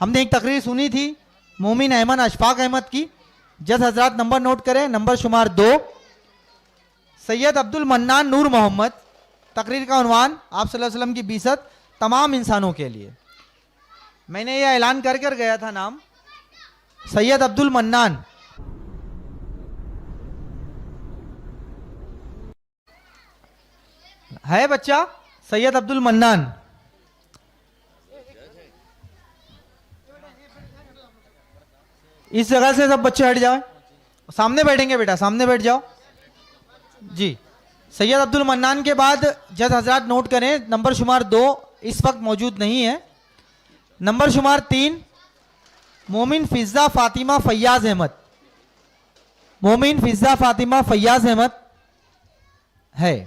ہم نے ایک تقریر سنی تھی مومن احمد اشفاق احمد کی. جج حضرات نمبر نوٹ کریں, نمبر شمار 2, سید عبد المنان نور محمد. تقریر کا عنوان آپ صلی اللہ علیہ وسلم کی بعثت تمام انسانوں کے لیے. میں نے یہ اعلان کر گیا تھا نام, سید عبد المنان. ہے بچہ سید عبد المنان. اس جگہ سے سب بچے ہٹ جائیں, سامنے بیٹھیں گے بیٹا, سامنے بیٹھ جاؤ. جی, سید عبد المنان کے بعد جج حضرات نوٹ کریں, نمبر شمار 2 اس وقت موجود نہیں ہے. نمبر شمار 3 مومن فضہ فاطمہ فیاض احمد. مومن فضہ فاطمہ فیاض احمد ہے.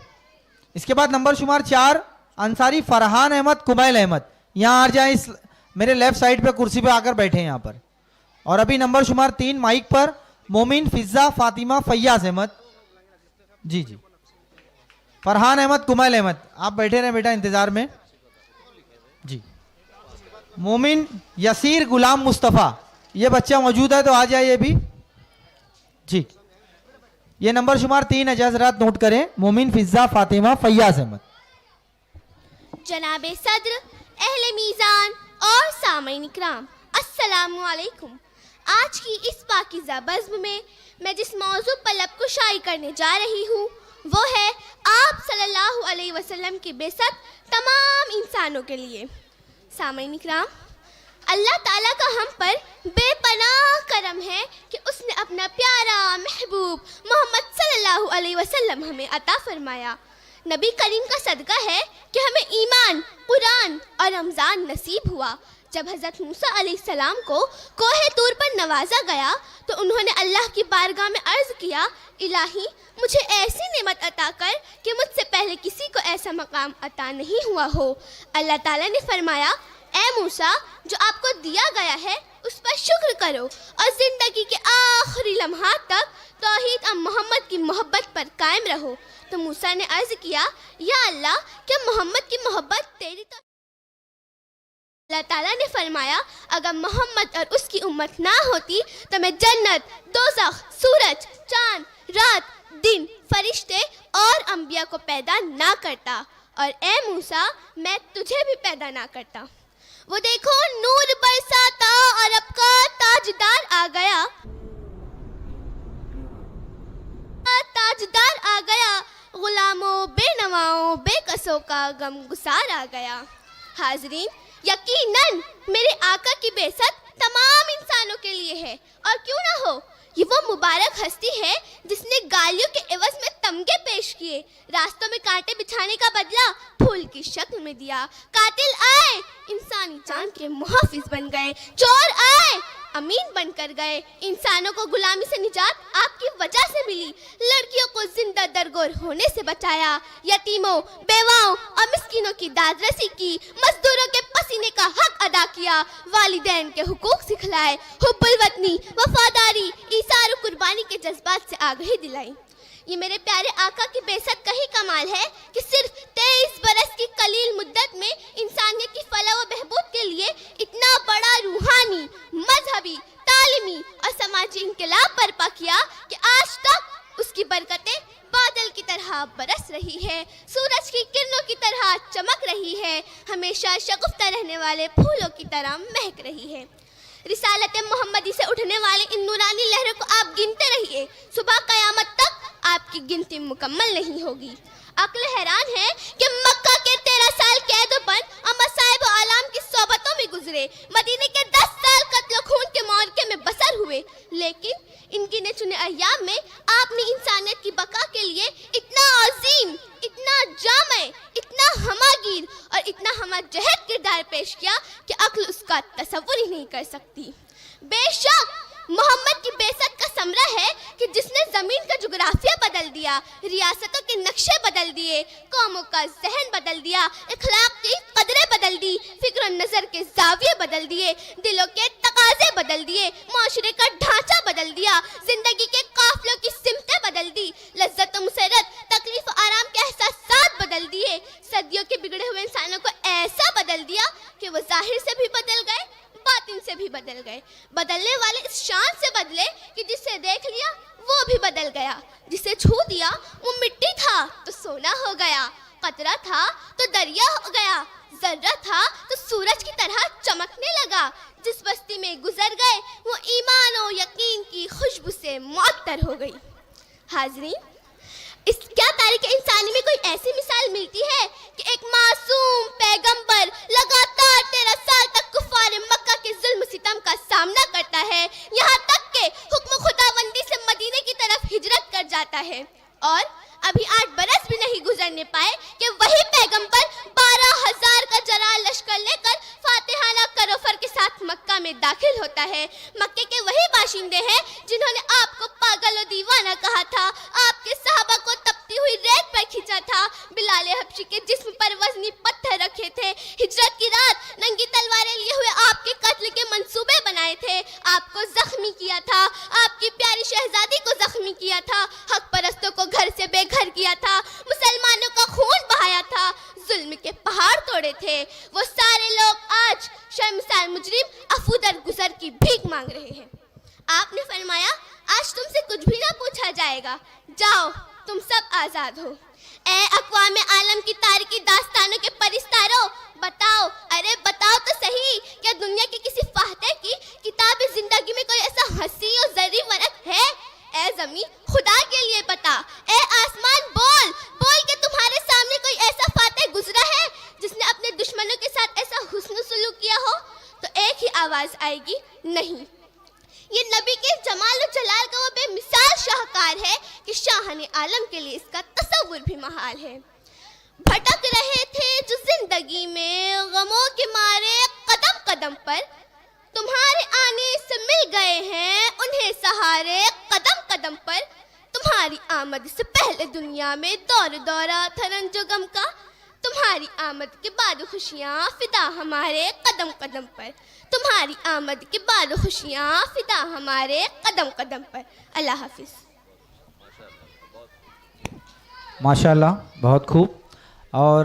اس کے بعد نمبر شمار 4 انصاری فرحان احمد کمیل احمد. یہاں آ جائیں, اس میرے لیفٹ سائڈ پہ کرسی پہ آ کر بیٹھے ہیں یہاں پر. اور ابھی نمبر شمار 3 مائک پر مومن فضہ فاطمہ فیاض احمد. جی جی, فرحان احمد کمیل احمد آپ بیٹھے رہیں بیٹا انتظار میں. جی, مومن یسیر غلام مصطفیٰ, یہ بچہ موجود ہے تو آ جائے یہ بھی. جی, یہ نمبر شمار 3 ہے, حضرات نوٹ کریں, مومن فضہ فاطمہ فیاض احمد. جناب صدر, اہل میزان اور سامعین اکرام, السلام علیکم. آج کی اس پاکیزہ بزم میں میں جس موضوع پر لب کشائی کرنے جا رہی ہوں وہ ہے آپ صلی اللہ علیہ وسلم کی بعثت تمام انسانوں کے لیے. سامعین اکرام, اللہ تعالیٰ کا ہم پر بے پناہ کرم ہے کہ اس نے اپنا پیارا محبوب محمد صلی اللہ علیہ وسلم ہمیں عطا فرمایا. نبی کریم کا صدقہ ہے کہ ہمیں ایمان, قرآن اور رمضان نصیب ہوا. جب حضرت موسیٰ علیہ السلام کو کوہ طور پر نوازا گیا تو انہوں نے اللہ کی بارگاہ میں عرض کیا, الہی مجھے ایسی نعمت عطا کر کہ مجھ سے پہلے کسی کو ایسا مقام عطا نہیں ہوا ہو. اللہ تعالیٰ نے فرمایا, اے موسیٰ, جو آپ کو دیا گیا ہے اس پر شکر کرو اور زندگی کے آخری لمحات تک توحید اور محمد کی محبت پر قائم رہو. تو موسیٰ نے عرض کیا, یا اللہ, کیا محمد کی محبت تیری تو؟ اللہ تعالیٰ نے فرمایا, اگر محمد اور اس کی امت نہ ہوتی تو میں جنت, دوزخ, سورج, چاند, رات, دن, فرشتے اور انبیاء کو پیدا نہ کرتا, اور اے موسیٰ میں تجھے بھی پیدا نہ کرتا. وہ دیکھو نور برساتا عرب کا تاجدار آ گیا, تاجدار آ گیا, غلاموں بے نواؤں بے کسوں کا غم گسار آ گیا. حاضرین, یقیناً میرے آقا کی بعثت تمام انسانوں کے لیے ہے, اور کیوں نہ ہو. یہ وہ مبارک ہستی ہے جس نے گالیوں کے عوض میں تمغے پیش کیے, راستوں میں کانٹے بچھانے کا بدلہ پھول کی شکل میں دیا. قاتل آئے, انسانی جان کے محافظ بن گئے. چور آئے, امین بن کر گئے. انسانوں کو غلامی سے نجات آپ کی وجہ سے ملی. لڑکیوں کو زندہ درگور ہونے سے بچایا. یتیموں, بیواؤں اور مسکینوں کی داد رسی کی. مزدوروں کے پسینے کا حق ادا کیا. والدین کے حقوق سکھلائے. حب الوطنی, وفاداری, ایثار و قربانی کے جذبات سے آگاہی دلائی. یہ میرے پیارے آقا کی بعثت کا ہی کمال ہے کہ صرف 23 برس کی قلیل مدت میں انسانیت کی فلاح و بہبود کے لیے اتنا بڑا روحانی, مذہبی, تعلیمی اور سماجی انقلاب برپا کیا کہ آج تک اس کی برکتیں بادل کی طرح برس رہی ہے, سورج کی کرنوں کی طرح چمک رہی ہے, ہمیشہ شگفتہ رہنے والے پھولوں کی طرح مہک رہی ہے. رسالت محمدی سے اٹھنے والے ان نورانی لہروں کو آپ گنتے رہیے, صبح قیامت تک آپ کی گنتی مکمل نہیں ہوگی. عقل حیران ہے کہ مکہ کے 13 سال قید و بند اور مصائب و آلام کی صحبتوں میں گزرے, مدینے کے 10 سال قتل و خون کے معرکے میں بسر ہوئے, لیکن ان گنے چنے ایام میں آپ نے انسانیت کی بقا کے لیے اتنا عظیم, اتنا جامع, اتنا ہماگیر اور اتنا ہمہ جہت کردار پیش کیا کہ عقل اس کا تصور ہی نہیں کر سکتی. بے شک محمد کی بعثت کا ثمرہ ہے کہ جس نے زمین کا جغرافیہ بدل دیا, ریاستوں کے نقشے بدل دیے, قوموں کا ذہن بدل دیا, اخلاق کی قدریں بدل دی, فکر و نظر کے زاویے بدل دیے, دلوں کے تقاضے بدل دیے, معاشرے کا ڈھانچہ بدل دیا, زندگی کے قافلوں کی سمتیں بدل دی, لذت و مسرت, تکلیف و آرام کے احساسات بدل دیے, صدیوں کے بگڑے ہوئے انسانوں کو ایسا بدل دیا کہ وہ ظاہر سے بھی بدل گئے, باطن سے بدل گئے. بدلنے والے اس شان سے بدلے کہ جسے دیکھ لیا وہ بھی بدل گیا. جسے چھو دیا وہ مٹی تھا تو سونا ہو گیا. قطرہ تھا تو دریا ہو گیا. ذرہ تھا تو سورج کی طرح چمکنے لگا. جس بستی میں گزر گئے وہ ایمان و یقین کی خوشبو سے معطر ہو گئی. حاضرین، اس کیا تاریخ انسانی میں کوئی ایسی مثال ملتی ہے کہ ایک معصوم پیغمبر لگاتار 13 سال تک کفار مکہ کے ظلم ستم کا سامنا کرتا ہے، یہاں تک کہ حکم خداوندی سے مدینے کی طرف ہجرت کر جاتا ہے، اور ابھی 8 برس بھی نہیں گزرنے پائے کہ وہی پیغمبر 12,000 کا جرار لشکر لے کر فاتحانہ کروفر کے ساتھ مکہ میں داخل ہوتا ہے. مکے کے وہی باشندے ہیں جنہوں نے آپ کو پاگل و دیوانہ کہا تھا، آپ کے صحابہ کو تپتی ہوئی ریت پر کھینچا تھا، بلال حبشی کے جسم پر وزنی پتھر رکھے تھے، ہجرت کی رات ننگی تلواریں لیے ہوئے آپ کے قتل کے منصوبے بنائے تھے، آپ کو زخمی کیا تھا، آپ کی پیاری شہزادی کو زخمی کیا تھا، حق پرستوں کو گھر سے بے گھر کیا تھا، مسلمانوں کا خون بہایا تھا، ظلم کے پہاڑ توڑے تھے. وہ سارے لوگ آج شرمسار مجرم عفو در گزر کی بھیک مانگ رہے ہیں. آپ نے فرمایا آج تم سے کچھ بھی نہ پوچھا جائے گا، جاؤ تم سب آزاد ہو. اے اقوام عالم کی تاریخی داستانوں کے پرستاروں، بتاؤ، ارے بتاؤ تو صحیح، کیا دنیا کے کسی فاتح کی کتاب زندگی میں کوئی ایسا حسین اور زرعی ورق ہے؟ اے زمین خدا کے لیے بتا، اے آسمان بول بول کہ تمہارے سامنے کوئی ایسا فاتح گزرا ہے جس نے اپنے دشمنوں کے ساتھ ایسا حسن سلوک کیا ہو؟ تو ایک ہی آواز آئے گی، نہیں. یہ نبی کے جمال و جلال کا وہ بے مثال شاہکار ہے کہ شاہان عالم کے لیے اس کا تصور بھی محال ہے. بھٹک رہے تھے جو زندگی میں غموں کے مارے قدم قدم پر، تمہارے آنے سے مل گئے ہیں انہیں سہارے قدم قدم پر. تمہاری آمد سے پہلے دنیا میں دور دورہ تھا رنج و غم کا، تمہاری آمد کے بعد خوشیاں فدا ہمارے قدم قدم پر. تمہاری آمد کے بعد خوشیاں فدا ہمارے قدم قدم پر. اللہ حافظ. ماشاءاللہ، بہت خوب. اور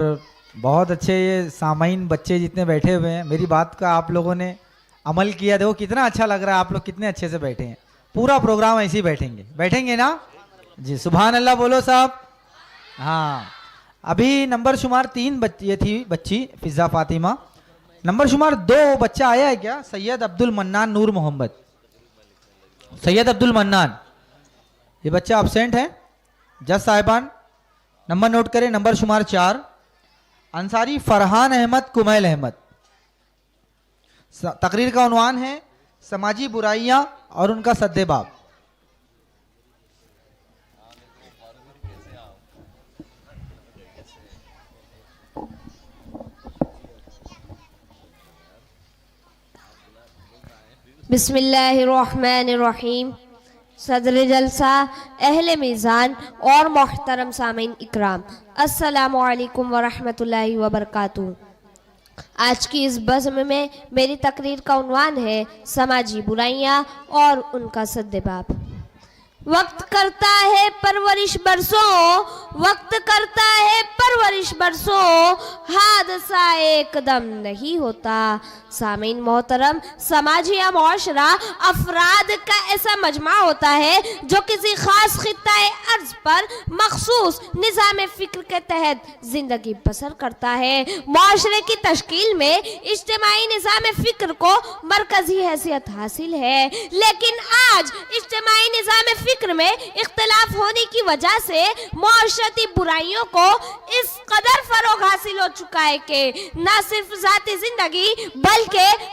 بہت اچھے یہ سامعین بچے جتنے بیٹھے ہوئے ہیں، میری بات کا آپ لوگوں نے عمل کیا. دیکھو کتنا اچھا لگ رہا ہے، آپ لوگ کتنے اچھے سے بیٹھے ہیں. پورا پروگرام ایسے ہی بیٹھیں گے نا جی؟ سبحان اللہ بولو صاحب. ہاں، ابھی نمبر شمار 3 یہ تھی بچی فضا فاطمہ. نمبر شمار 2 بچہ آیا ہے کیا؟ سید عبد المنان نور محمد. سید عبد المنان، یہ بچہ ابسینٹ ہے. جج صاحبان نمبر نوٹ کریں. نمبر شمار 4 انصاری فرحان احمد کمیل احمد. تقریر کا عنوان ہے سماجی برائیاں اور ان کا سد باب. بسم اللہ الرحمن الرحیم. صدر جلسہ، اہل میزان اور محترم سامعین اکرام، السلام علیکم ورحمۃ اللہ وبرکاتہ. آج کی اس بزم میں میری تقریر کا عنوان ہے سماجی برائیاں اور ان کا سد باب. وقت کرتا ہے پرورش برسوں، وقت کرتا ہے پرورش برسوں، حادثہ ایک دم نہیں ہوتا. سامعین محترم، سماجی یا معاشرہ افراد کا ایسا مجمع ہوتا ہے جو کسی خاص خطۂ ارض پر مخصوص نظام فکر کے تحت زندگی بسر کرتا ہے. معاشرے کی تشکیل میں اجتماعی نظام فکر کو مرکزی حیثیت حاصل ہے، لیکن آج اجتماعی نظام فکر میں اختلاف ہونے کی وجہ سے معاشرتی برائیوں کو اس قدر فروغ حاصل ہو چکا ہے کہ نہ صرف ذاتی زندگی بلکہ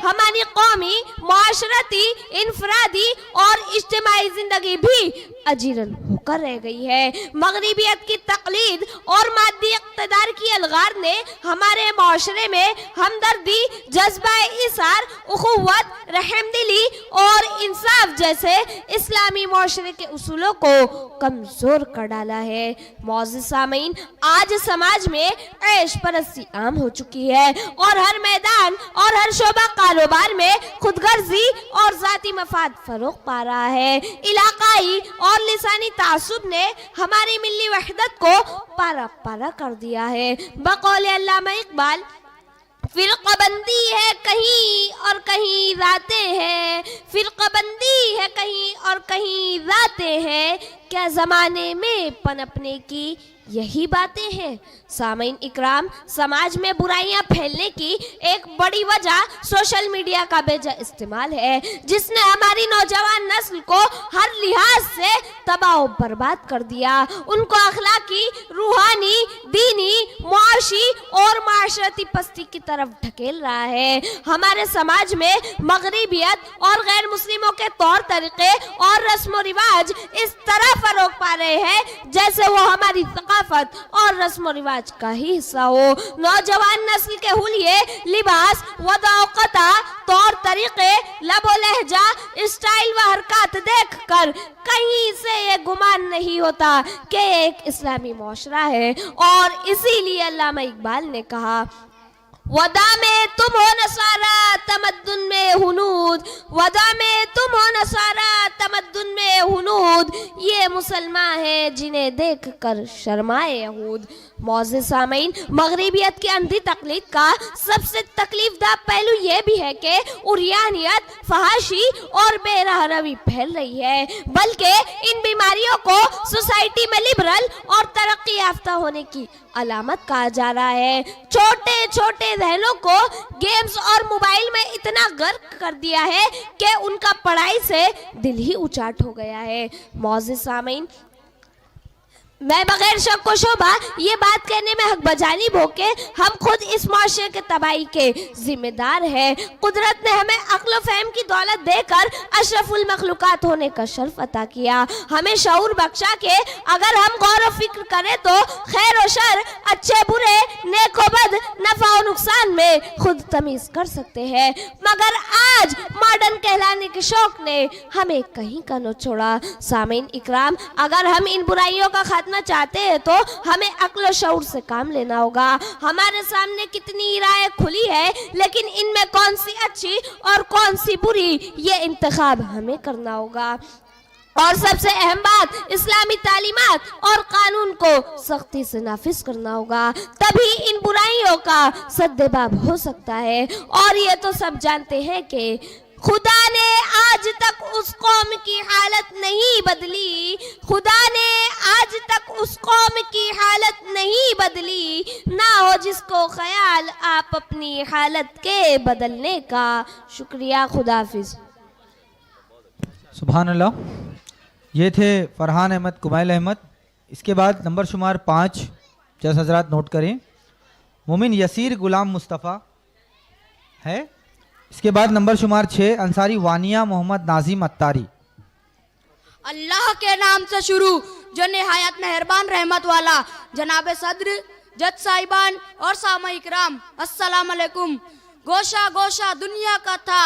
ہماری قومی، معاشرتی، انفرادی اور اجتماعی زندگی بھی اجیرن ہو کر رہ گئی ہے. مغربیت کی تقلید اور مادی اقتدار کی الغار نے ہمارے معاشرے میں ہمدردی، جذبہ ایثار، اخوت، رحم دلی اور انصاف جیسے اسلامی معاشرے کے اصولوں کو کمزور کر ڈالا ہے. معزز سامعین، آج سماج میں عیش پرستی عام ہو چکی ہے اور ہر میدان اور ہر شعبہ کاروبار میں خود غرضی اور ذاتی مفاد فروغ پا رہا ہے. علاقائی اور لسانی تعصب نے ہماری ملی وحدت کو پارا پارا کر دیا ہے. بقول علامہ اقبال، فرقہ بندی ہے کہیں اور کہیں راتیں ہیں، فرقہ بندی ہے کہیں اور کہیں راتیں ہیں، کیا زمانے میں پنپنے کی یہی باتیں ہیں؟ سامعین اکرام، سماج میں برائیاں پھیلنے کی ایک بڑی وجہ سوشل میڈیا کا بے جا استعمال ہے، جس نے ہماری نوجوان نسل کو ہر لحاظ سے تباہ و برباد کر دیا، ان کو اخلاقی، روحانی، دینی، معاشی اور معاشرتی پستی کی طرف ڈھکیل رہا ہے۔ ہمارے سماج میں مغربیت اور غیر مسلموں کے طور طریقے اور رسم و رواج اس طرح فروغ پا رہے ہیں جیسے وہ ہماری ثقافت اور رسم و رواج کا ہی حصہ ہو۔ نوجوان نسل کے حلیے، لباس، وضع و قطع، طور طریقے، لب و لہجہ، اسٹائل و حرکات دیکھ کر کہیں سے یہ گمان نہیں ہوتا کہ ایک اسلامی معاشرہ ہے، اور اسی لیے علامہ اقبال نے کہا، ودا میں تم ہو نصارہ تمدن میں ہنود، ودا میں تم ہو نصارہ تمدن میں ہنود، یہ مسلمان ہیں جنہیں دیکھ کر شرمائے یہود۔ معزز سامعین، مغربیت کی اندھی تقلید کا سب سے تکلیف دہ پہلو یہ بھی ہے کہ عریانیت، فحاشی اور بے راہ روی پھیل رہی ہے، بلکہ ان بیماریوں کو سوسائٹی میں لبرل اور ترقی یافتہ ہونے کی علامت کہا جا رہا ہے۔ چھوٹے چھوٹے ذہنوں کو گیمز اور موبائل میں اتنا غرق کر دیا ہے کہ ان کا پڑھائی سے دل ہی اچاٹ ہو گیا ہے۔ معزز سامعین، میں بغیر شک و شبہ یہ بات کہنے میں حق بجانب ہو کہ ہم خود اس معاشرے کے تباہی کے ذمہ دار ہیں۔ قدرت نے ہمیں عقل و فہم کی دولت دے کر اشرف المخلوقات ہونے کا شرف عطا کیا، ہمیں شعور بخشا کہ اگر ہم غور و فکر کریں تو خیر و شر، اچھے برے، نیک و بد، نفع و نقصان میں خود تمیز کر سکتے ہیں، مگر آج ماڈرن کہلانے کے شوق نے ہمیں کہیں کا نہ چھوڑا۔ سامعین اکرام، اگر ہم ان برائیوں کا خاتمہ چاہتے ہیں تو ہمیں عقل و شعور سے کام لینا ہوگا۔ ہمارے سامنے کتنی رائے کھلی ہے، لیکن ان میں کون سی اچھی اور کون سی بری، یہ انتخاب ہمیں کرنا ہوگا۔ اور سب سے اہم بات، اسلامی تعلیمات اور قانون کو سختی سے نافذ کرنا ہوگا، تبھی ان برائیوں کا سدباب ہو سکتا ہے۔ اور یہ تو سب جانتے ہیں کہ خدا نے آج تک اس قوم کی حالت نہیں بدلی، خدا نے آج تک اس قوم کی حالت نہیں بدلی، نہ ہو جس کو خیال آپ اپنی حالت کے بدلنے کا۔ شکریہ، خدا حافظ۔ سبحان اللہ، یہ تھے فرحان احمد کمائل احمد۔ اس کے بعد نمبر شمار 5 جیسے حضرات نوٹ کریں، مومن یسیر غلام مصطفیٰ ہے۔ اس کے بعد نمبر شمار 6 انصاری وانیہ محمد ناظم اتاری۔ اللہ کے نام سے شروع جو نہایت مہربان رحمت والا، جناب صدر، جج صاحبان اور سامع اکرام، السلام علیکم۔ گوشہ گوشہ دنیا کا تھا،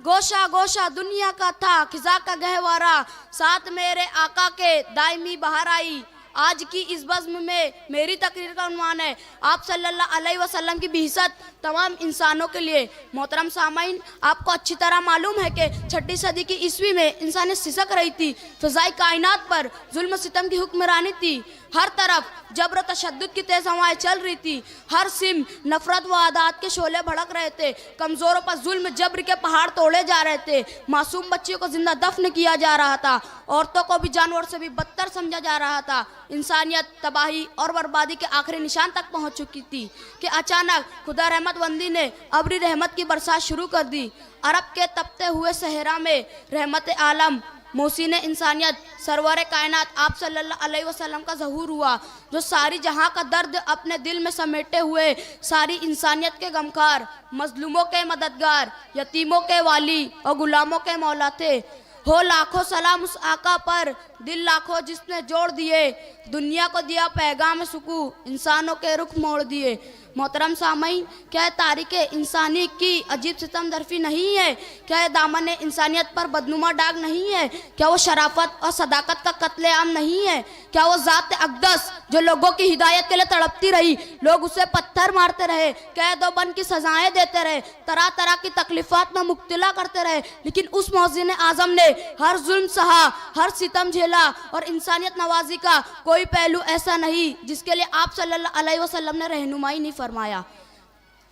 گوشہ گوشہ دنیا کا تھا خزاں کا گہوارہ، ساتھ میرے آقا کے دائمی بہار آئی۔ آج کی اس بزم میں میری تقریر کا عنوان ہے آپ صلی اللہ علیہ وسلم کی بعثت تمام انسانوں کے لیے۔ محترم سامعین، آپ کو اچھی طرح معلوم ہے کہ 6 صدی کی عیسوی میں انسانیت سسک رہی تھی، فضائی کائنات پر ظلم و ستم کی حکمرانی تھی، ہر طرف جبر و تشدد کی تیز ہوائیں چل رہی تھی، ہر سمت نفرت و عداوت کے شعلے بھڑک رہے تھے، کمزوروں پر ظلم جبر کے پہاڑ توڑے جا رہے تھے، معصوم بچیوں کو زندہ دفن کیا جا رہا تھا، عورتوں کو بھی جانور سے بھی بدتر سمجھا جا رہا تھا۔ انسانیت تباہی اور بربادی کے آخری نشان تک پہنچ چکی تھی کہ اچانک خدا رحمت وندی نے ابری رحمت کی برسات شروع کر دی۔ عرب کے تپتے ہوئے صحرا میں رحمت عالم، محسن انسانیت، سرور کائنات آپ صلی اللہ علیہ وسلم کا ظہور ہوا، جو ساری جہاں کا درد اپنے دل میں سمیٹے ہوئے ساری انسانیت کے غمخوار، مظلوموں کے مددگار، یتیموں کے والی اور غلاموں کے مولا تھے۔ ہو لاکھوں سلام اس آقا پر، دل لاکھوں جس نے جوڑ دیے، دنیا کو دیا پیغام سکوں، انسانوں کے رخ موڑ دیے۔ محترم سامعین، کیا تاریخ انسانی کی عجیب ستم درفی نہیں ہے؟ کیا یہ دامن انسانیت پر بدنما داغ نہیں ہے؟ کیا وہ شرافت اور صداقت کا قتل عام نہیں ہے؟ کیا وہ ذات اقدس جو لوگوں کی ہدایت کے لیے تڑپتی رہی، لوگ اسے پتھر مارتے رہے، قید و بند کی سزائیں دیتے رہے، طرح طرح کی تکلیفات میں مبتلا کرتے رہے، لیکن اس محسن اعظم نے ہر ظلم سہا، ہر ستم جھیلا، اور انسانیت نوازی کا کوئی پہلو ایسا نہیں جس کے لیے آپ صلی اللہ علیہ وسلم نے رہنمائی نہیں فرمایا۔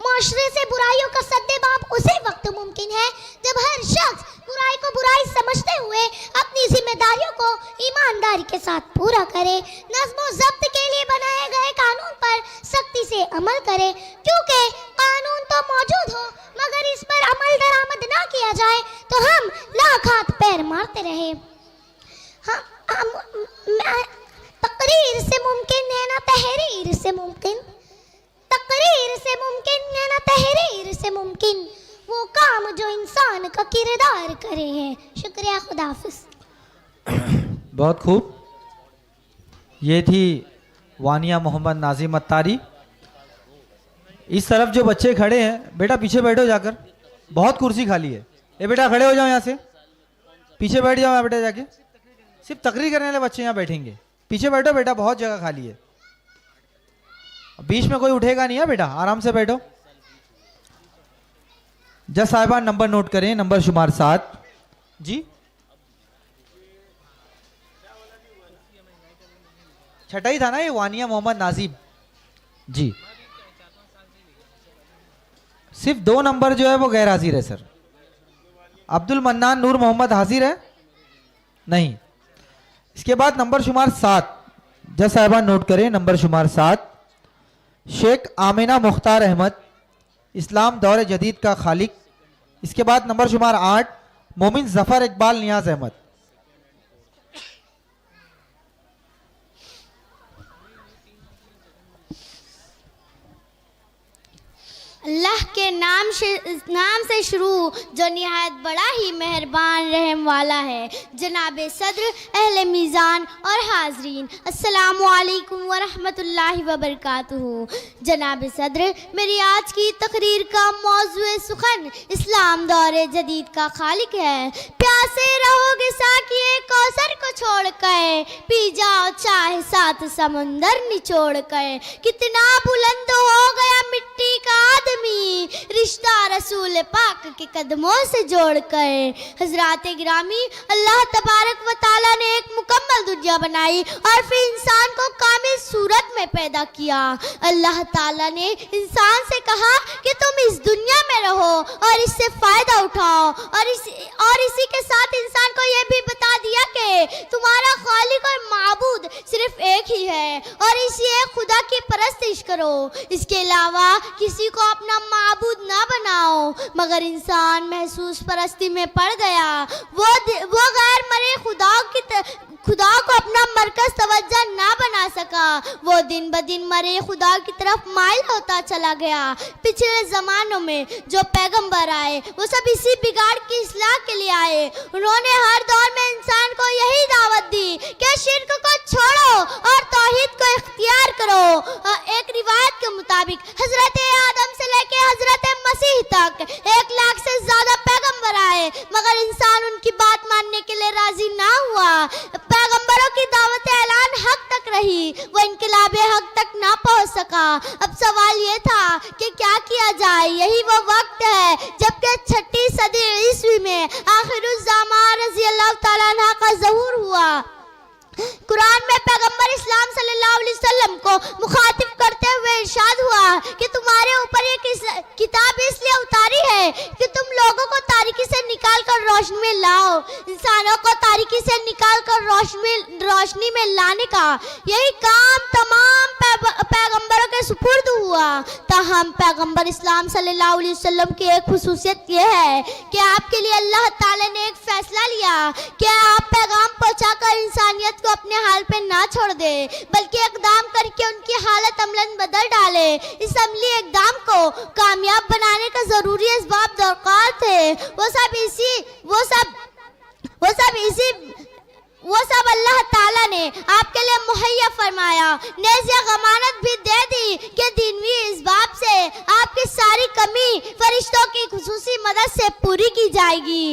معاشرے سے برائیوں کا سدباب اسی وقت ممکن ہے جب ہر شخص برائی کو برائی سمجھتے ہوئے اپنی ذمہ داریوں کو ایمانداری کے ساتھ پورا کرے، نظم و ضبط کے لیے بنائے گئے قانون پر سختی سے عمل کرے، کیونکہ قانون تو موجود ہو مگر اس پر عمل درآمد نہ کیا جائے تو ہم لاکھ ہاتھ پیر مارتے رہے۔ تقریر سے ممکن ہے نہ تحریر سے ممکن، تقریر سے ممکن ہے نہ تحریر سے ممکن، وہ کام جو انسان کا کردار کرے ہیں۔ شکریہ، خدا حافظ۔ بہت خوب، یہ تھی وانیہ محمد ناظم اتاری۔ اس طرف جو بچے کھڑے ہیں، بیٹا پیچھے بیٹھو جا کر، بہت کرسی خالی ہے۔ اے بیٹا کھڑے ہو جاؤ، یہاں سے پیچھے بیٹھ جاؤ بیٹا، جا کے صرف تقریر کرنے والے بچے یہاں بیٹھیں گے۔ پیچھے بیٹھو بیٹا، بہت جگہ خالی ہے، بیچ میں کوئی اٹھے گا نہیں ہے بیٹا، آرام سے بیٹھو۔ جج صاحبان نمبر نوٹ کریں، نمبر شمار 7۔ جی چھٹا ہی تھا نا یہ، وانیہ محمد ناظم جی۔ صرف 2 نمبر جو ہے وہ غیر حاضر ہے سر۔ عبد المنان نور محمد حاضر ہے نہیں۔ اس کے بعد نمبر شمار 7، جج صاحبان نوٹ کریں، نمبر شمار 7، شیخ آمینہ مختار احمد، اسلام دور جدید کا خالق۔ اس کے بعد نمبر شمار 8، مومن ظفر اقبال نیاز احمد۔ اللہ کے نام سے شروع جو نہایت بڑا ہی مہربان رحم والا ہے۔ جناب صدر، اہل میزان اور حاضرین، السلام علیکم ورحمۃ اللہ وبرکاتہ۔ جناب صدر، میری آج کی تقریر کا موضوع سخن اسلام دور جدید کا خالق ہے۔ پیاسے رہو گے ساقیے کوثر کو چھوڑ کر، پی جاؤ چاہے 7 سمندر نچوڑ کر۔ کتنا بلند ہو گیا مٹی کا آدمی، رشتہ رسول پاک کے قدموں سے جوڑ کر۔ حضرات گرامی، اللہ تبارک و تعالیٰ نے ایک مکمل دنیا بنائی اور پھر انسان کو کامل صورت میں پیدا کیا۔ اللہ تعالیٰ نے انسان سے کہا کہ تم اس دنیا میں رہو اور اس سے فائدہ اٹھاؤ، اور اسی کے ساتھ انسان کو یہ بھی بتا دیا کہ تمہارا خالق اور معبود صرف ایک ہی ہے اور اسی ایک خدا کی پرستش کرو، اس کے علاوہ کسی کو اپنا معبود نہ بناؤ۔ مگر انسان محسوس پرستی میں پڑ گیا، وہ غیر مرے خدا کو اپنا مرکز توجہ نہ بنا سکا، وہ دن بدن مرے خدا کی طرف مائل ہوتا چلا گیا۔ پچھلے زمانوں میں جو پیغمبر آئے وہ سب اسی بگاڑ کی اصلاح کے لیے آئے۔ انہوں نے ہر دور میں انسان کو یہی دعوت دی کہ شرک کو چھوڑو اور توحید کو اختیار کرو۔ ایک روایت کے مطابق حضرت آدم سے لے کے حضرت مسیح تک 1 لاکھ سے زیادہ پیغمبر آئے، مگر انسان ان کی بات ماننے کے لیے راضی نہ ہوا۔ پیغمبروں کی دعوت اعلان حق تک رہی، وہ انقلاب حق تک نہ پہنچ سکا۔ اب سوال یہ تھا کہ کیا کیا جائے؟ یہی وہ وقت ہے جبکہ 6 صدی عیسوی میں آخر الزمان رضی اللہ تعالیٰ عنہ کا ظہور ہوا۔ قرآن میں پیغمبر اسلام صلی اللہ علیہ وسلم کو مخاطب کرتے ہوئے ارشاد ہوا کہ تمہارے اوپر یہ کتاب اس لیے اتاری ہے کہ تم لوگوں کو تاریکی سے نکال کر روشنی میں لاؤ۔ انسانوں کو تاریکی سے نکال کر روشنی میں لانے کا یہی کام تمام پیغمبروں کے سپرد ہوا۔ تاہم پیغمبر اسلام صلی اللہ علیہ وسلم کی ایک خصوصیت یہ ہے کہ آپ کے لیے اللہ تعالی نے ایک فیصلہ لیا کہ آپ پیغام پہنچا کر انسانیت کو اپنے حال پہ نہ چھوڑ دے بلکہ اقدام کر کے ان کی حالت عملاً بدل ڈالے۔ اس عملی اقدام کو کامیاب بنانے کا ضروری اسباب درکار تھے، وہ سب اللہ تعالیٰ نے آپ کے لیے مہیا فرمایا۔ نیز یہ ضمانت بھی دے دی کہ دینوی اسباب سے آپ کی ساری کمی فرشتوں کی خصوصی مدد سے پوری کی جائے گی۔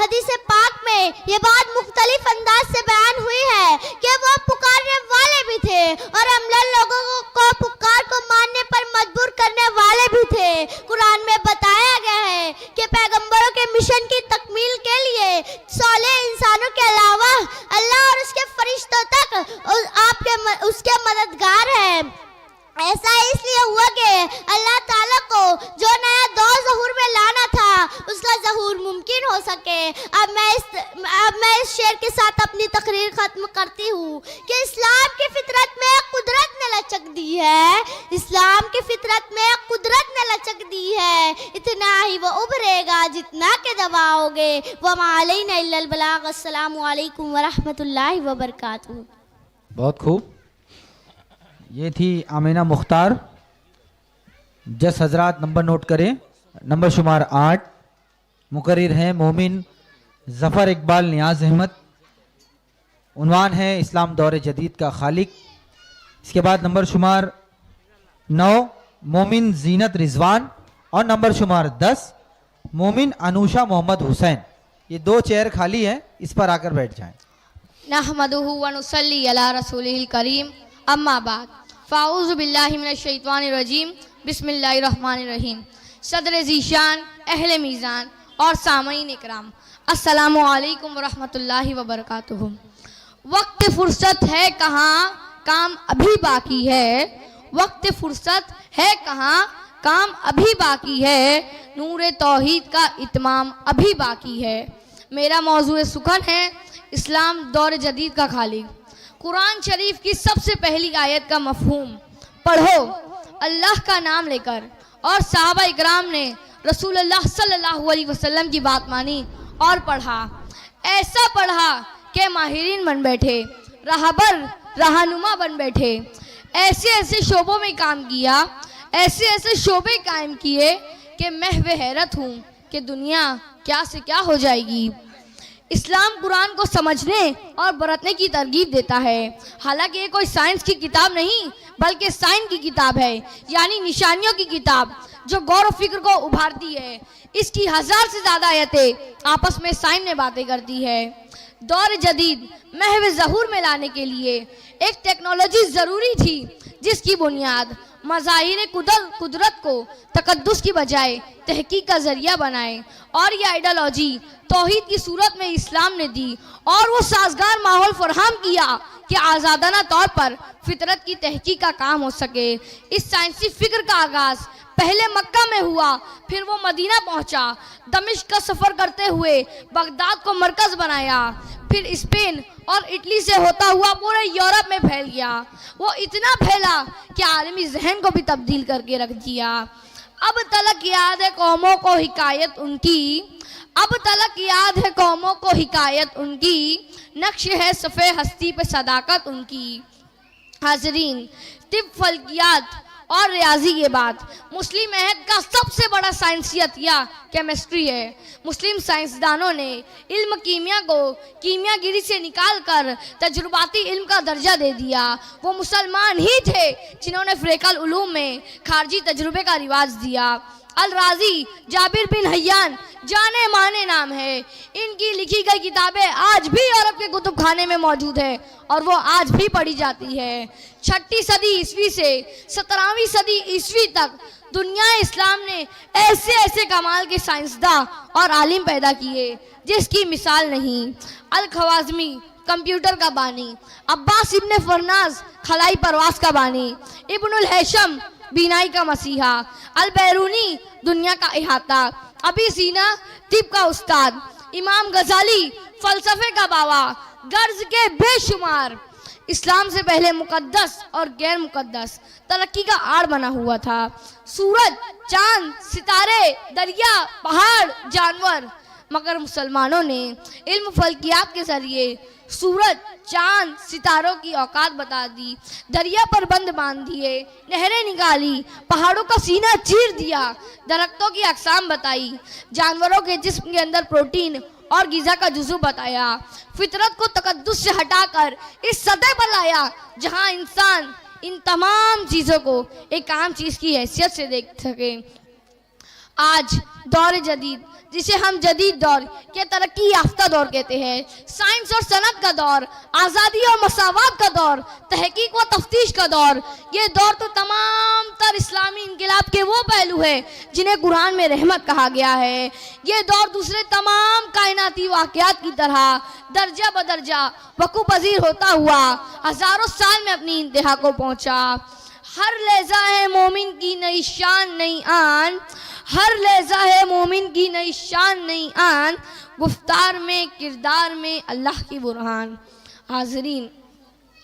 حدیث پاک میں یہ بات مختلف انداز سے بیان ہوئی ہے کہ وہ پکارنے والے بھی تھے اور عملاً لوگوں کو پکار کو ماننے پر مجبور کرنے والے بھی تھے۔ قرآن میں بتایا گیا ہے کہ پیغمبروں کے مشن کی تکمیل کے لیے صالح انسانوں کے علاوہ اللہ اور اس کے فرشتوں تک اس کے مددگار ہیں۔ ایسا اس لیے ہوا کہ اللہ تعالیٰ کو جو نیا دور ظہور میں لانا تھا اس کا ظہور ممکن ہو سکے. اب میں اس شعر کے ساتھ اپنی تقریر ختم کرتی ہوں کہ اسلام کی فطرت میں قدرت نے لچک دی ہے. اسلام کی فطرت میں قدرت نے لچک دی ہے. اتنا ہی وہ ابھرے گا جتنا کہ دباؤ گے. وما علینا الا البلاغ. السلام علیکم ورحمۃ اللہ وبرکاتہ. بہت خوب. یہ تھی آمینہ مختار. جس حضرات نمبر نوٹ کریں. نمبر شمار 8. مقرر ہیں مومن ظفر اقبال نیاز احمد. عنوان ہے اسلام دور جدید کا خالق. اس کے بعد نمبر شمار 9 مومن زینت رضوان. اور نمبر شمار 10 مومن انوشا محمد حسین. یہ 2 چیئر خالی ہیں, اس پر آ کر بیٹھ جائیں. نحمدہ و نصلی علی رسولہ الکریم. اما بعد فاعوذ باللہ من الشیطان الرجیم. بسم اللہ الرحمن الرحیم. صدر ذیشان, اہل میزان اور سامعین اکرام, السلام علیکم ورحمۃ اللہ وبرکاتہ. وقت فرصت ہے کہاں, کام ابھی باقی ہے. وقت فرصت ہے کہاں, کام ابھی باقی ہے. نور توحید کا اتمام ابھی باقی ہے. میرا موضوع سخن ہے اسلام دور جدید کا خالق. قرآن شریف کی سب سے پہلی آیت کا مفہوم پڑھو اللہ کا نام لے کر. اور صحابہ اکرام نے رسول اللہ صلی اللہ علیہ وسلم کی بات مانی اور پڑھا. ایسا پڑھا کہ ماہرین بن بیٹھے, راہبر رہنما بن بیٹھے. ایسے ایسے شعبوں میں کام کیا, ایسے ایسے شعبے قائم کیے کہ محو حیرت ہوں کہ دنیا کیا سے کیا ہو جائے گی. اسلام قرآن کو سمجھنے اور برتنے کی ترغیب دیتا ہے. حالانکہ یہ کوئی سائنس کی کتاب نہیں بلکہ سائن کی کتاب ہے, یعنی نشانیوں کی کتاب جو غور و فکر کو ابھارتی ہے. اس کی 1000 سے زیادہ آیتیں آپس میں سائن میں باتیں کرتی ہے. دور جدید محو ظہور میں لانے کے لیے ایک ٹیکنالوجی ضروری تھی جس کی بنیاد مظاہر قدرت کو تقدس کی بجائے تحقیق کا ذریعہ بنائے. اور یہ آئیڈیالوجی توحید کی صورت میں اسلام نے دی اور وہ سازگار ماحول فراہم کیا کہ آزادانہ طور پر فطرت کی تحقیق کا کام ہو سکے. اس سائنسی فکر کا آغاز پہلے مکہ میں ہوا, پھر وہ مدینہ پہنچا, دمشق کا سفر کرتے ہوئے بغداد کو مرکز بنایا, پھر اسپین اور اٹلی سے ہوتا ہوا پورے یورپ میں پھیل گیا. وہ اتنا پھیلا کہ عالمی ذہن کو بھی تبدیل کر کے رکھ دیا. اب تلک یاد ہے قوموں کو حکایت ان کی, اب تلک یاد ہے قوموں کو حکایت ان کی, نقش ہے صفحہ ہستی پہ صداقت ان کی. حاضرین, طب, فلکیات اور ریاضی کے بعد مسلم عہد کا سب سے بڑا سائنسی عطیہ کیمسٹری ہے. مسلم سائنسدانوں نے علم کیمیا کو کیمیا گری سے نکال کر تجرباتی علم کا درجہ دے دیا. وہ مسلمان ہی تھے جنہوں نے فریق العلوم میں خارجی تجربے کا رواج دیا. الرازی جابر بن حیان جانے مانے نام ہے. ان کی لکھی گئی کتابیں آج بھی یورپ کے کتب خانے میں موجود ہے اور وہ آج بھی پڑھی جاتی ہے. 6 صدی عیسوی سے 17ویں صدی عیسوی تک دنیا اسلام نے ایسے ایسے کمال کے سائنسداں اور عالم پیدا کیے جس کی مثال نہیں. الخوارزمی کمپیوٹر کا بانی, عباس ابن فرناز خلائی پرواز کا بانی, ابن الہیشم بینائی کا مسیحا, البیرونی دنیا کا احاطہ, ابی سینا طب کا استاد, امام غزالی فلسفے کا باوا, غرض کے بے شمار. اسلام سے پہلے مقدس اور غیر مقدس ترقی کا آڑ بنا ہوا تھا. سورج, چاند, ستارے, دریا, پہاڑ, جانور, مگر مسلمانوں نے علم فلکیات کے ذریعے سورج, چاند, ستاروں کی اوقات بتا دی, دریا پر بند باندھ دیے, نہریں نکالی, پہاڑوں کا سینہ چیر دیا, درختوں کی اقسام بتائی, جانوروں کے جسم کے اندر پروٹین اور غذا کا جزو بتایا, فطرت کو تقدس سے ہٹا کر اس سطح پر لایا جہاں انسان ان تمام چیزوں کو ایک عام چیز کی حیثیت سے دیکھ سکے. آج دور جدید جسے ہم جدید دور کے ترقی یافتہ دور کہتے ہیں, سائنس اور صنعت کا دور, آزادی اور مساوات کا دور, تحقیق و تفتیش کا دور, یہ دور تو تمام تر اسلامی انقلاب کے وہ پہلو ہے جنہیں قرآن میں رحمت کہا گیا ہے. یہ دور دوسرے تمام کائناتی واقعات کی طرح درجہ بدرجہ وقوع پذیر ہوتا ہوا ہزاروں سال میں اپنی انتہا کو پہنچا. ہر لہجہ ہے مومن کی نئی شان نئی آن، ہر لہجہ ہے مومن کی نئی شان نئی آن، گفتار میں کردار میں اللہ کی برہان۔ حاضرین،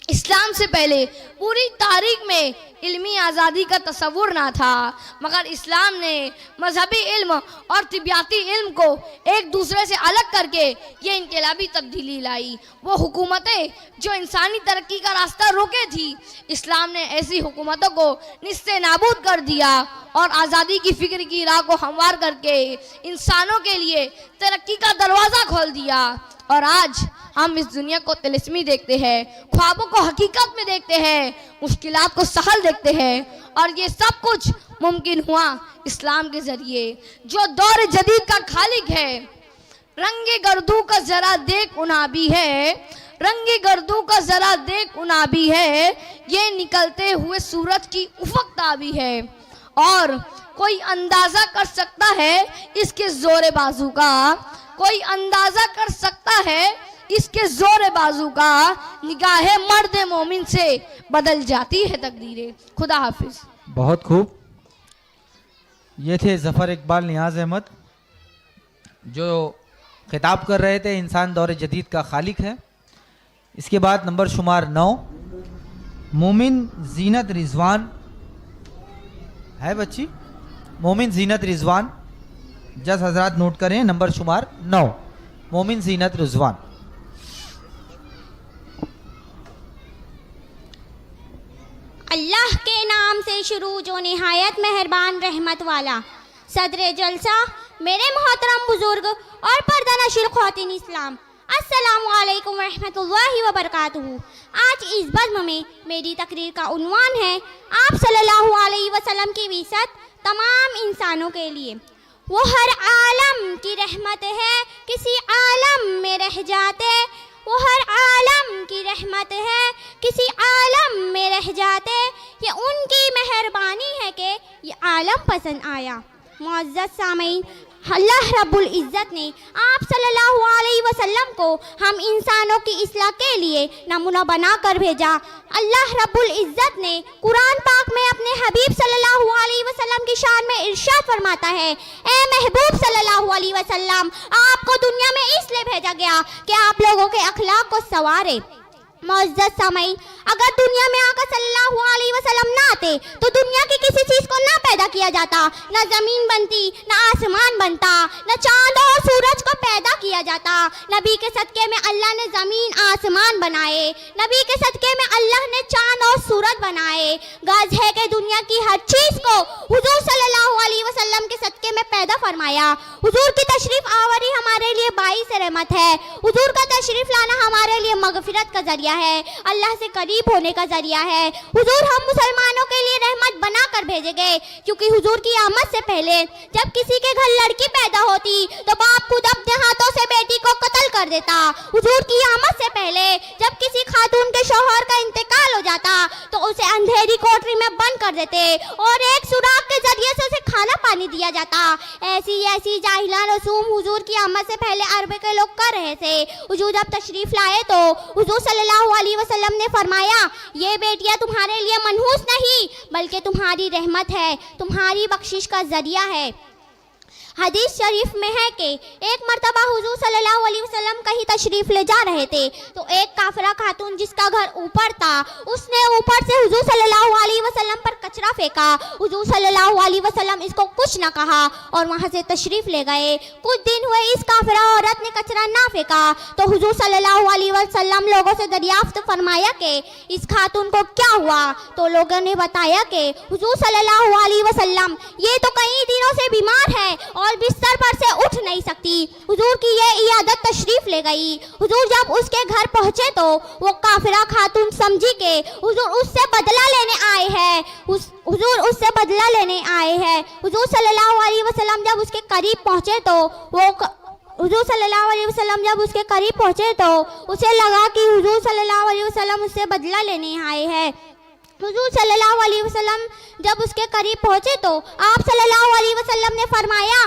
اسلام سے پہلے پوری تاریخ میں علمی آزادی کا تصور نہ تھا، مگر اسلام نے مذہبی علم اور طبیعتی علم کو ایک دوسرے سے الگ کر کے یہ انقلابی تبدیلی لائی۔ وہ حکومتیں جو انسانی ترقی کا راستہ روکے تھی، اسلام نے ایسی حکومتوں کو نصف نابود کر دیا اور آزادی کی فکر کی راہ کو ہموار کر کے انسانوں کے لیے ترقی کا دروازہ کھول دیا۔ اور آج ہم اس دنیا کو طلسمی دیکھتے ہیں، خوابوں کو حقیقت میں دیکھتے ہیں، مشکلات کو سہل دیکھتے ہیں، اور یہ سب کچھ ممکن ہوا اسلام کے ذریعے جو دور جدید کا خالق ہے۔ رنگ گردوں کا ذرا دیکھ انابی ہے، رنگ گردوں کا ذرا دیکھ انابی ہے، یہ نکلتے ہوئے سورج کی افق تابی ہے، اور کوئی اندازہ کر سکتا ہے اس کے زور بازو کا، کوئی اندازہ کر سکتا ہے اس کے زور بازو کا، نگاہ مرد مومن سے بدل جاتی ہے تقدیریں۔ خدا حافظ۔ بہت خوب، یہ تھے ظفر اقبال نیاز احمد جو خطاب کر رہے تھے انسان دور جدید کا خالق ہے۔ اس کے بعد نمبر شمار 9 مومن زینت رضوان ہے بچی، مومن زینت رضوان، جج حضرات نوٹ کریں نمبر شمار 9 مومن زینت رضوان۔ اللہ کے نام سے شروع جو نہایت مہربان رحمت والا۔ صدر جلسہ، میرے محترم بزرگ اور پردہ نشین خواتین اسلام، السلام علیکم ورحمۃ اللہ وبرکاتہ۔ آج اس بزم میں میری تقریر کا عنوان ہے آپ صلی اللہ علیہ وسلم کی وصیت تمام انسانوں کے لیے۔ وہ ہر عالم کی رحمت ہے، کسی عالم میں رہ جاتے، وہ ہر عالم کی رحمت ہے، کسی عالم میں رہ جاتے، یہ ان کی مہربانی ہے کہ یہ عالم پسند آیا۔ معزز سامعین، اللہ رب العزت نے آپ صلی اللہ علیہ وسلم کو ہم انسانوں کی اصلاح کے لیے نمونہ بنا کر بھیجا۔ اللہ رب العزت نے قرآن پاک میں اپنے حبیب صلی اللہ علیہ وسلم کی شان میں ارشاد فرماتا ہے، اے محبوب صلی اللہ علیہ وسلم، آپ کو دنیا میں اس لیے بھیجا گیا کہ آپ لوگوں کے اخلاق کو سنوارے۔ معزز سامعین، اگر دنیا میں آقا صلی اللہ علیہ وسلم نہ آتے تو دنیا کی کسی چیز کو نہ پیدا کیا جاتا، نہ زمین بنتی، نہ آسمان بنتا، نہ چاند اور سورج کو پیدا کیا جاتا۔ نبی کے صدقے میں اللہ نے زمین آسمان بنائے، نبی کے صدقے میں اللہ نے چاند اور سورج بنائے۔ غرض ہے کہ دنیا کی ہر چیز کو حضور صلی اللہ علیہ وسلم کے صدقے میں پیدا فرمایا۔ حضور کی تشریف آوری ہمارے لیے باعث رحمت ہے، حضور کا تشریف لانا ہمارے لیے مغفرت کا ذریعہ ہے، اللہ سے قریب ہونے کا ذریعہ ہے۔ حضور ہم مسلمانوں کے لیے رحمت بنا کر بھیجے گئے، کیونکہ حضور کی آمد سے پہلے جب کسی کے گھر لڑکی پیدا ہوتی تو باپ خود اپنے ہاتھوں سے بیٹی کو قتل کر دیتا۔ حضور کی آمد سے پہلے جب کسی خاتون کے شوہر کا انتقال ہو جاتا تو اسے اندھیری کوٹری میں بند کر دیتے اور ایک سوراخ کے ذریعے سے اسے کھانا پانی دیا جاتا۔ ایسی جاہلانہ رسوم حضور کی آمد سے پہلے عرب کے لوگ کر رہے تھے۔ حضور جب تشریف لائے تو حضور صلی اللہ علیہ وسلم نے فرمایا، یہ بیٹیاں تمہارے لیے منحوس نہیں بلکہ تمہاری رحمت ہے، تمہاری بخشش کا ذریعہ ہے۔ حدیث شریف میں ہے کہ ایک مرتبہ حضور صلی اللہ علیہ وسلم کہیں تشریف لے جا رہے تھے تو ایک کافرہ خاتون جس کا گھر اوپر تھا، اس نے اوپر سے حضور صلی اللہ علیہ وسلم پر کچرا پھینکا۔ حضور صلی اللہ علیہ وسلم اس کو کچھ نہ کہا اور وہاں سے تشریف لے گئے۔ کچھ دن ہوئے اس کافرہ عورت نے کچرا نہ پھینکا تو حضور صلی اللہ علیہ وسلم لوگوں سے دریافت فرمایا کہ اس خاتون کو کیا ہوا، تو لوگوں نے بتایا کہ حضور صلی اللہ علیہ وسلم یہ تو کئی دنوں سے بیمار ہے اور بستر پر سے اٹھ نہیں سکتی۔ حضور کی یہ عیادت تشریف لے گئی۔ حضور جب اس کے گھر پہنچے تو وہ کافرہ خاتون سمجھی کہ حضور اس سے بدلہ لینے آئے ہیں، حضور اس سے بدلہ لینے آئے ہیں۔ حضور صلی اللہ علیہ وسلم جب اس کے قریب پہنچے تو حضور صلی اللہ علیہ وسلم جب اس کے قریب پہنچے تو اسے لگا کہ حضور صلی اللہ علیہ وسلم اس سے بدلہ لینے آئے ہیں۔ حضور صلی اللہ علیہ وسلم جب اس کے قریب پہنچے تو آپ صلی اللہ علیہ وسلم نے فرمایا،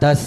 10